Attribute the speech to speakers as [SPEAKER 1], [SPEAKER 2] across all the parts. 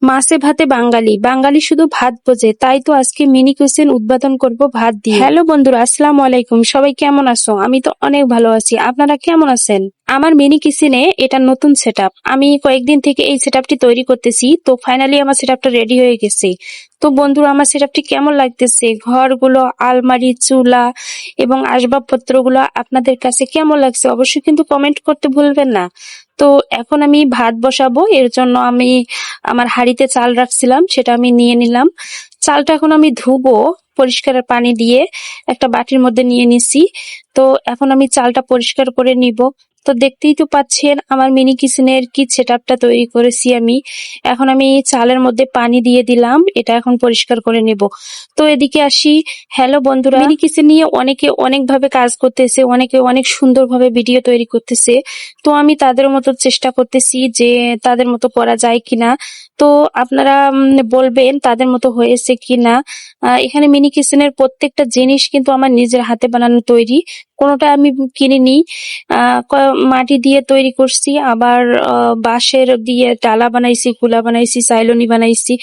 [SPEAKER 1] মাছে ভাতে বাঙালি, বাঙালি শুধু ভাত বোঝে, তাই তো আজকে মিনি কিচেন উদ্বোধন করব ভাত দিয়ে। হ্যালো বন্ধুরা, আসসালামু আলাইকুম। সবাই কেমন আছো? আমি তো অনেক ভালো আছি, আপনারা কেমন আছেন? আমার মিনি কিচেনে এটা নতুন সেটআপ। আমি কয়েকদিন থেকে এই সেটআপটি তৈরি করতেছি, তো ফাইনালি আমার সেটআপটা রেডি হয়ে গেছে। তো বন্ধুরা, আমার সেটআপটি কেমন লাগতেছে? ঘরগুলো, আলমারি, চুলা এবং আসবাবপত্রগুলো আপনাদের কাছে কেমন লাগছে অবশ্যই কিন্তু কমেন্ট করতে ভুলবেন না। তো এখন আমি ভাত বসাবো, এর জন্য আমি আমার হাঁড়িতে চাল রাখছিলাম, সেটা আমি নিয়ে নিলাম। চালটা এখন আমি ধুবো পরিষ্কার পানি দিয়ে, একটা বাটির মধ্যে নিয়ে নিছি। তো এখন আমি চালটা পরিষ্কার করে নিব। তো দেখতেই তো পাচ্ছেন আমার মিনি কিচেনের কি সেটআপটা তৈরি করেছি আমি। এখন আমি চালের মধ্যে পানি দিয়ে দিলাম, এটা এখন পরিষ্কার করে নেব। তো এদিকে আসি। হ্যালো বন্ধুরা, মিনি কিচেন নিয়ে অনেকে অনেকভাবে কাজ করতেছে, অনেকে অনেক সুন্দরভাবে ভিডিও তৈরি করতেছে। তো আমি তাদের মতো চেষ্টা করতেছি যে তাদের মতো করা যায় কিনা। তো আপনারা বলবেন তাদের মতো হয়েছে কিনা। এখানে মিনি কিচেনের প্রত্যেকটা জিনিস কিন্তু আমার নিজের হাতে বানানো তৈরি, কোনোটা আমি কিনিনি। মাটি দিয়ে তৈরি করছি, আবার বাঁশের দিয়ে ডালা বানাইছি, কুলা বানাইছি, সাইলনি বানাইছি,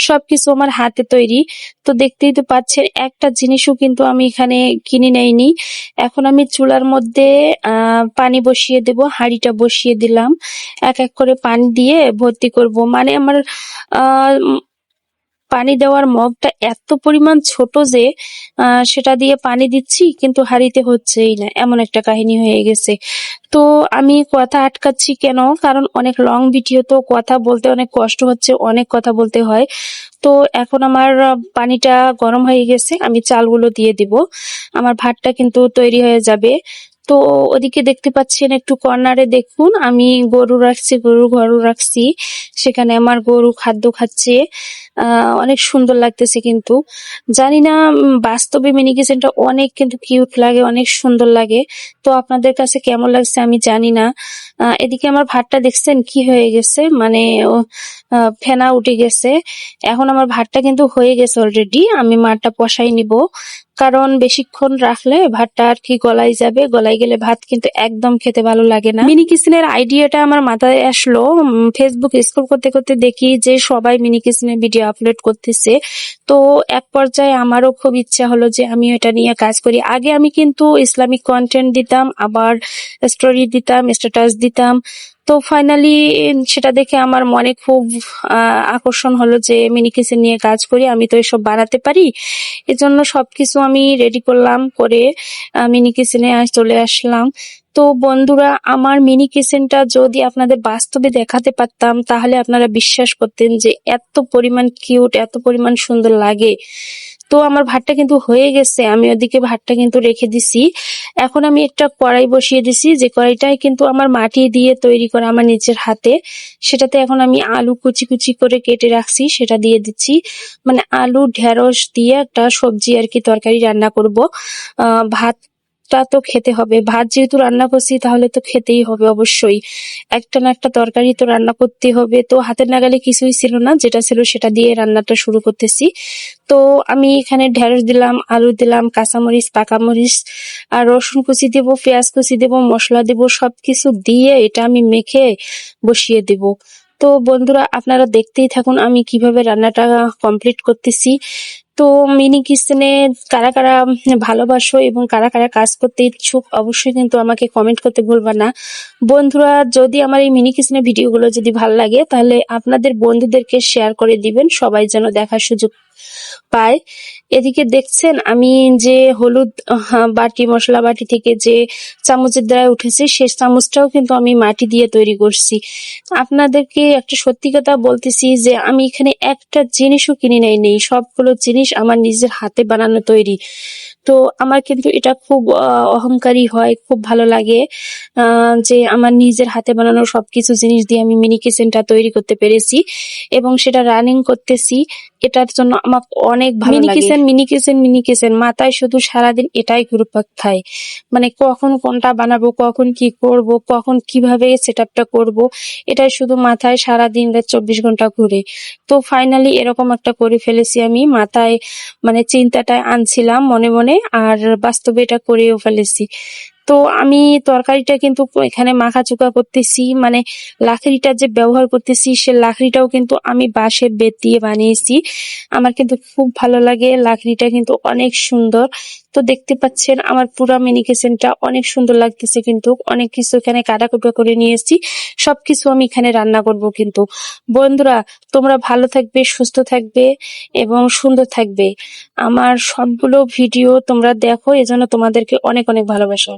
[SPEAKER 1] সবকিছু আমার হাতে তৈরি। তো দেখতেই তো পাচ্ছেন একটা জিনিসও কিন্তু আমি এখানে কিনে নেইনি। এখন আমি চুলার মধ্যে পানি বসিয়ে দেব, হাঁড়িটা বসিয়ে দিলাম। এক এক করে পানি দিয়ে ভর্তি করব। মানে আমার আহ পানি দেওয়ার মগটা এত পরিমাণ ছোট যে সেটা দিয়ে পানি দিচ্ছি কিন্তু হাঁড়িতে হচ্ছেই না, এমন একটা কাহিনী হয়ে গেছে। তো আমি কথা আটকাচ্ছি কেন, কারণ অনেক লং ভিডিও, তো কথা বলতে অনেক কষ্ট হচ্ছে, অনেক কথা বলতে হয়। তো এখন আমার পানিটা গরম হয়ে গেছে, আমি চালগুলো দিয়ে দিব, আমার ভাতটা কিন্তু তৈরি হয়ে যাবে। তো ওদিকে দেখতে পাচ্ছেন একটু কর্নারে দেখুন, আমি গরু রাখছি, গরু ঘর রাখছি, সেখানে আমার গরু খাদ্য খাচ্ছে। অনেক সুন্দর লাগতেছে কিন্তু। জানি না বাস্তবে মিনি কিচেনটা অনেক কিন্তু কিউট লাগে, অনেক সুন্দর লাগে। তো আপনাদের কাছে কেমন লাগছে আমি জানি না। এদিকে আমার ভাতটা দেখছেন কি হয়ে গেছে, মানে ফেনা উঠে গেছে। এখন আমার ভাতটা কিন্তু হয়ে গেছে অলরেডি, আমি মাঠটা বসাই নিব, কারণ বেশিক্ষণ রাখলে ভাতটা আর কি গলায় যাবে, গলায় গেলে ভাত কিন্তু একদম খেতে ভালো লাগে না। মিনি কিচেনের আইডিয়াটা আমার মাথায় আসলো ফেসবুক স্ক্রল করতে করতে, দেখি যে সবাই মিনি কিচেনের ভিডিও আপলোড করতেছে। তো এক পর্যায়ে আমারও খুব ইচ্ছা হলো যে আমি এটা নিয়ে কাজ করি। আগে আমি কিন্তু ইসলামিক কন্টেন্ট দিতাম, আবার স্টোরি দিতাম, স্ট্যাটাস দিতাম। তো ফাইনালি সেটা দেখে আমার মনে খুব আকর্ষণ হলো যে মিনি কিচেন নিয়ে কাজ করি, আমি তো এসব বানাতে পারি। এজন্য সবকিছু আমি রেডি করলাম, করে মিনি কিচেনে চলে আসলাম। তো বন্ধুরা, আমার মিনি কিচেনটা যদি আপনাদের বাস্তবে দেখাতে পারতাম তাহলে আপনারা বিশ্বাস করতেন যে এত পরিমাণ কিউট, এত পরিমাণ সুন্দর লাগে। তো আমার ভাতটা কিন্তু হয়ে গেছে, আমি ওদিকে ভাতটা কিন্তু রেখে দিছি। এখন আমি একটা কড়াই বসিয়ে দিছি, যে কড়াইটাই কিন্তু আমার মাটি দিয়ে তৈরি করা আমার নিজের হাতে। সেটাতে এখন আমি আলু কুচি কুচি করে কেটে রাখছি, সেটা দিয়ে দিচ্ছি। মানে আলু ঢেঁড়স দিয়ে একটা সবজি আর কি, তরকারি রান্না করব। ভাতটা তো খেতে হবে, ভাত যেহেতু রান্না করছি তাহলে তো খেতেই হবে অবশ্যই। একটা না একটা তরকারি তো রান্না করতে হবে। তো হাতের নাগালে কিছুই ছিল না, যেটা ছিল সেটা দিয়ে রান্নাটা শুরু করতেছি। তো আমি এখানে ঢেঁড়স দিলাম, আলু দিলাম, কাঁচামরিচ, পাকামরিচ, আর রসুন কুচি দেবো, পেঁয়াজ কুচি দেবো, মশলা দেবো, সবকিছু দিয়ে এটা আমি মেখে বসিয়ে দেব। তো বন্ধুরা, আপনারা দেখতেই থাকুন আমি কিভাবে রান্নাটা কমপ্লিট করতেছি। তো মিনি কিচেনে কারা কারা ভালোবাসো এবং কারা কারা কাজ করতে ইচ্ছুক অবশ্যই কিন্তু আমাকে কমেন্ট করতে ভুলবা না। বন্ধুরা, যদি আমার এই মিনি কিচেনের ভিডিওগুলো যদি ভালো লাগে তাহলে আপনাদের বন্ধুদেরকে শেয়ার করে দিবেন, সবাই যেন দেখার সুযোগ পায়। এদিকে দেখছেন আমি যে হলুদ বাটি, মশলা বাটি থেকে যে চামচের দ্বারা উঠেছে, সেই চামচটাও কিন্তু আমি মাটি দিয়ে তৈরি করছি। আপনাদেরকে একটা সত্যি কথা বলতেছি যে আমি এখানে একটা জিনিসও কিনে নেই, সবগুলো জিনিস আমার নিজের হাতে বানানো তৈরি। তো আমার কিন্তু এটা খুব অহংকারী হয়, খুব ভালো লাগে যে আমার নিজের হাতে বানানো সবকিছু জিনিস দিয়ে আমি মিনি কিচেনটা তৈরি করতে পেরেছি এবং সেটা রানিং করতেছি। এটার জন্য আমার অনেক ভালো লাগে। মিনি কিচেন মিনি কিচেন মাথায় শুধু সারাদিন এটাই ঘুরপাক খায়, মানে কখন কোনটা বানাবো, কখন কি করব, কখন কিভাবে সেটআপটা করব, এটাই শুধু মাথায় সারাদিন রাত 24 ঘন্টা ঘুরে। তো ফাইনালি এরকম একটা করে ফেলেছি আমি, মাথায় মানে চিন্তাটা আনছিলাম মনে মনে, আর বাস্তবে এটা করেও ফেলেছি। তো আমি তরকারিটা কিন্তু এখানে মাখাচোকা করতেছি, মানে লাকড়িটা যে ব্যবহার করতেছি সে লাকড়িটাও কিন্তু আমি বাঁশের বেত দিয়ে বানিয়েছি। আমার কিন্তু খুব ভালো লাগে, লাকড়িটা কিন্তু অনেক সুন্দর। তো দেখতে পাচ্ছেন আমার পুরা মিনি কিচেনটা অনেক সুন্দর লাগতেছে, কিন্তু অনেক কিছু এখানে কাটাকুটা করে নিয়েছি, সবকিছু আমি এখানে রান্না করব। কিন্তু বন্ধুরা, তোমরা ভালো থাকবে, সুস্থ থাকবে এবং সুন্দর থাকবে। আমার সবগুলো ভিডিও তোমরা দেখো, এজন্য তোমাদেরকে অনেক অনেক ভালোবাসা।